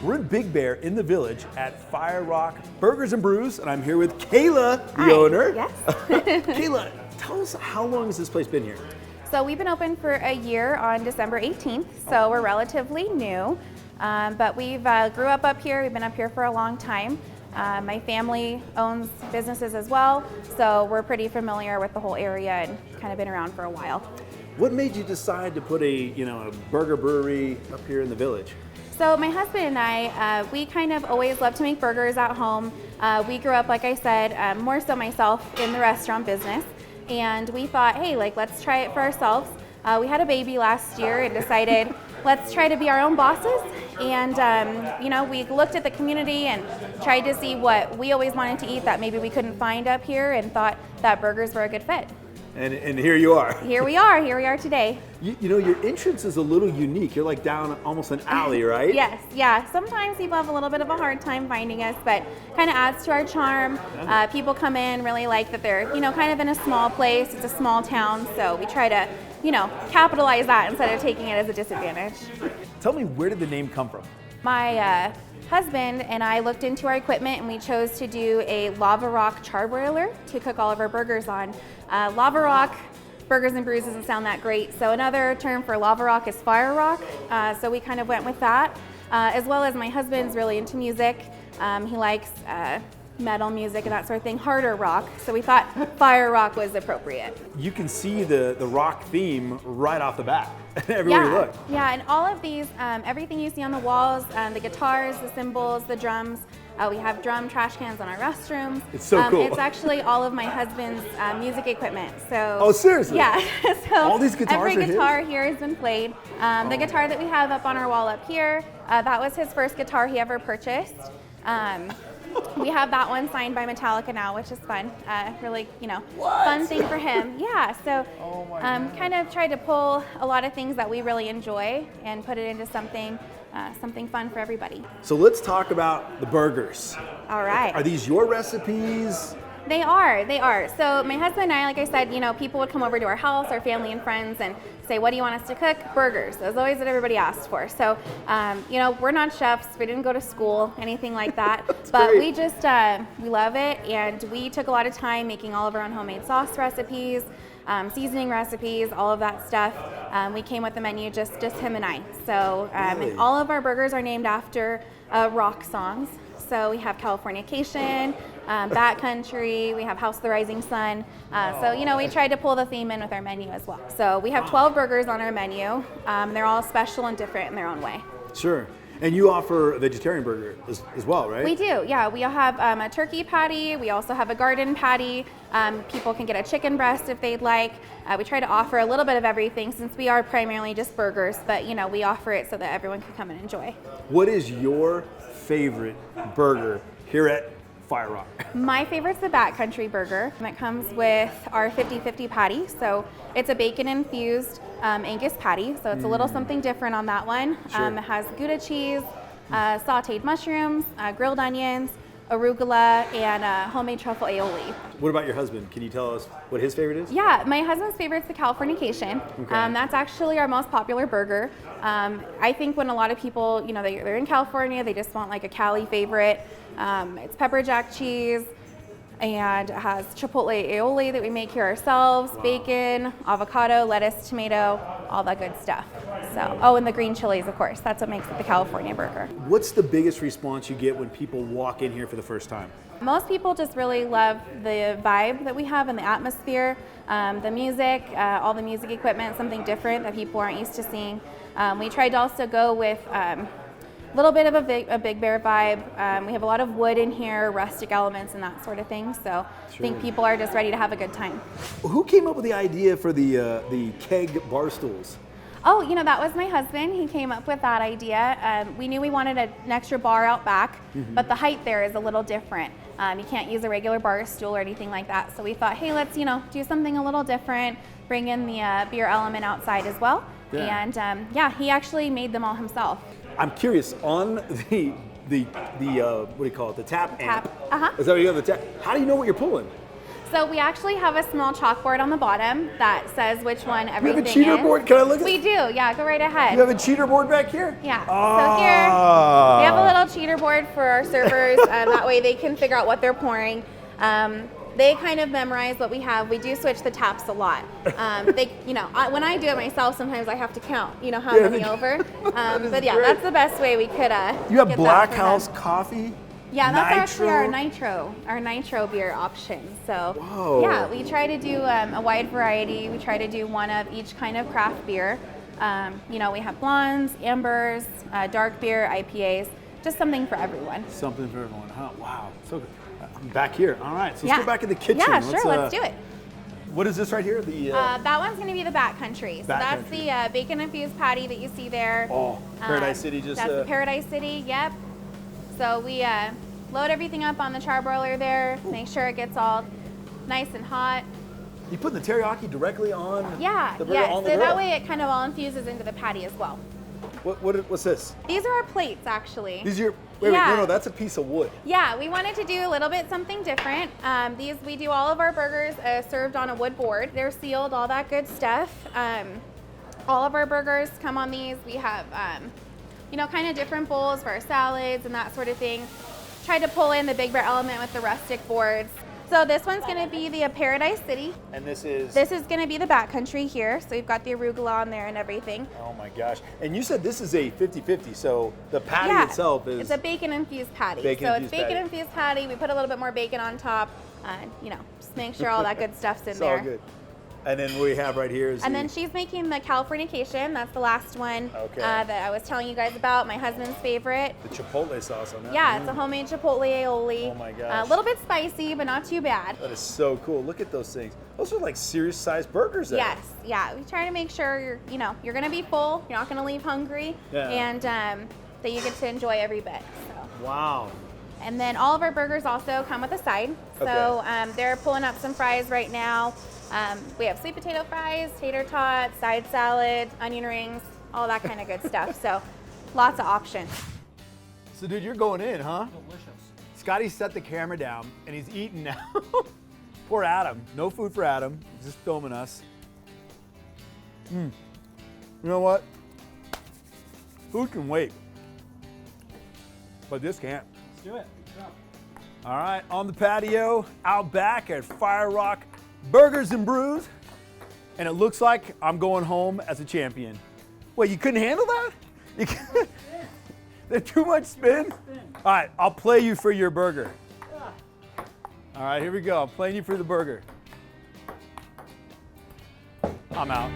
We're in Big Bear in the Village at Fire Rock Burgers and Brews, and I'm here with Kayla, the Hi. owner. Yes. Kayla, tell us, how long has this place been here? So we've been open for a year on December 18th, so we're relatively new. But we've grew up here. We've been up here for a long time. My family owns businesses as well, so we're pretty familiar with the whole area and kind of been around for a while. What made you decide to put a burger brewery up here in the Village? So my husband and I, we kind of always love to make burgers at home. We grew up, like I said, more so myself in the restaurant business, and we thought, hey, let's try it for ourselves. We had a baby last year and decided let's try to be our own bosses. And we looked at the community and tried to see what we always wanted to eat that maybe we couldn't find up here, and thought that burgers were a good fit. And here you are. Here we are today. Your entrance is a little unique. You're like down almost an alley, right? Yes, yeah. Sometimes people have a little bit of a hard time finding us, but kind of adds to our charm. People come in, really like that they're, kind of in a small place. It's a small town, so we try to, capitalize that instead of taking it as a disadvantage. Tell me, where did the name come from? My husband and I looked into our equipment, and we chose to do a lava rock charbroiler to cook all of our burgers on. Lava rock burgers and brews doesn't sound that great, so another term for lava rock is fire rock. So we kind of went with that, as well as my husband's really into music. He likes metal music and that sort of thing, harder rock, so we thought fire rock was appropriate. You can see the rock theme right off the bat everywhere you look. Yeah, and all of these, everything you see on the walls, the guitars, the cymbals, the drums, we have drum trash cans on our restrooms. It's so cool. It's actually all of my husband's music equipment. So. Oh, seriously? Yeah. So all these guitars every guitar here has been played. The guitar that we have up on our wall up here, that was his first guitar he ever purchased. We have that one signed by Metallica now, which is fun. Really, fun thing for him. Yeah, so kind of tried to pull a lot of things that we really enjoy and put it into something fun for everybody. So let's talk about the burgers. All right. Are these your recipes? They are. So my husband and I, like I said, people would come over to our house, our family and friends, and say, what do you want us to cook? Burgers. That's always what everybody asked for. So, we're not chefs. We didn't go to school, anything like that. But great. we just, we love it. And we took a lot of time making all of our own homemade sauce recipes, seasoning recipes, all of that stuff. We came with the menu, just him and I. So, Really? and all of our burgers are named after rock songs. So we have Californication, Backcountry, we have House of the Rising Sun. We tried to pull the theme in with our menu as well. So we have 12 burgers on our menu. They're all special and different in their own way. Sure. And you offer a vegetarian burger as well, right? We do, yeah. We have a turkey patty. We also have a garden patty. People can get a chicken breast if they'd like. We try to offer a little bit of everything since we are primarily just burgers, but we offer it so that everyone can come and enjoy. What is your favorite burger here at Fire Rock? My favorite's the Backcountry Burger. It comes with our 50-50 patty, so it's a bacon-infused Angus patty, so it's a little something different on that one. Sure. It has Gouda cheese, sauteed mushrooms, grilled onions, arugula, and homemade truffle aioli. What about your husband? Can you tell us what his favorite is? Yeah, my husband's favorite's the Californication. Okay. That's actually our most popular burger. I think when a lot of people, they're in California, they just want like a Cali favorite. It's pepper jack cheese, and it has chipotle aioli that we make here ourselves, bacon, avocado, lettuce, tomato, all that good stuff. So, and the green chilies, of course. That's what makes it the California burger. What's the biggest response you get when people walk in here for the first time? Most people just really love the vibe that we have and the atmosphere, the music, all the music equipment, something different that people aren't used to seeing. We tried to also go with a little bit of a Big Bear vibe. We have a lot of wood in here, rustic elements and that sort of thing. So I think people are just ready to have a good time. Who came up with the idea for the Peg Bar Stools? Oh, that was my husband. He came up with that idea. We knew we wanted an extra bar out back, but the height there is a little different. You can't use a regular bar stool or anything like that. So we thought, hey, let's do something a little different, bring in the beer element outside as well. Yeah. And he actually made them all himself. I'm curious, on the what do you call it, the tap amp? Uh-huh. Is that what you have, the tap? How do you know what you're pulling? So we actually have a small chalkboard on the bottom that says which one everything is. You have a cheater board? Can I look at it? We do, yeah, go right ahead. You have a cheater board back here? Yeah, Oh. so here we have a little cheater board for our servers. That way they can figure out what they're pouring. They kind of memorize what we have. We do switch the taps a lot. When I do it myself, sometimes I have to count, how many over. But yeah, great. that's the best way we could You have get Black that for House them. coffee? Yeah, that's actually our Nitro? nitro beer option. So Whoa. yeah, we try to do a wide variety. We try to do one of each kind of craft beer. We have blondes, ambers, dark beer, IPAs, just something for everyone. Something for everyone, huh? Wow, so good. I'm back here. All right, so let's go back in the kitchen. Yeah, sure, let's do it. What is this right here? The that one's going to be the Backcountry. So that's Backcountry. the bacon infused patty that you see there. Oh, Paradise City just. That's the Paradise City. Yep. So we load everything up on the charbroiler there. Make sure it gets all nice and hot. You put the teriyaki directly on. Yeah. The burger on the So grill. that way it kind of all infuses into the patty as well. What's this? These are our plates, actually. These are your. Wait, no, that's a piece of wood. Yeah, we wanted to do a little bit something different. We do all of our burgers served on a wood board. They're sealed, all that good stuff. All of our burgers come on these. We have, kind of different bowls for our salads and that sort of thing. Tried to pull in the Big Bear element with the rustic boards. So this one's going to be the Paradise City. And this is? This is going to be the Backcountry here. So we've got the arugula on there and everything. Oh my gosh. And you said this is a 50-50, so the patty itself is? It's a bacon-infused patty. It's bacon-infused patty. We put a little bit more bacon on top. Just make sure all that good stuff's in there. It's all good. And then what we have right here is then she's making the Californication. That's the last one that I was telling you guys about, my husband's favorite. the chipotle sauce on that. Yeah, it's a homemade chipotle aioli. Oh my gosh. A little bit spicy, but not too bad. That is so cool. Look at those things. Those are like serious sized burgers there. Yes, yeah. We try to make sure you're going to be full. You're not going to leave hungry, and that you get to enjoy every bit. So. Wow. And then all of our burgers also come with a side. So they're pulling up some fries right now. We have sweet potato fries, tater tots, side salad, onion rings, all that kind of good stuff. So lots of options. So dude, you're going in, huh? Delicious. Scotty set the camera down and he's eating now. Poor Adam. No food for Adam. He's just filming us. You know what? Food can wait. But this can't. Let's do it. All right, on the patio, out back at Fire Rock Burgers and Brews. And it looks like I'm going home as a champion. Wait, you couldn't handle that? You couldn't? There's too much spin? All right, I'll play you for your burger. All right, here we go. I'm playing you for the burger. I'm out.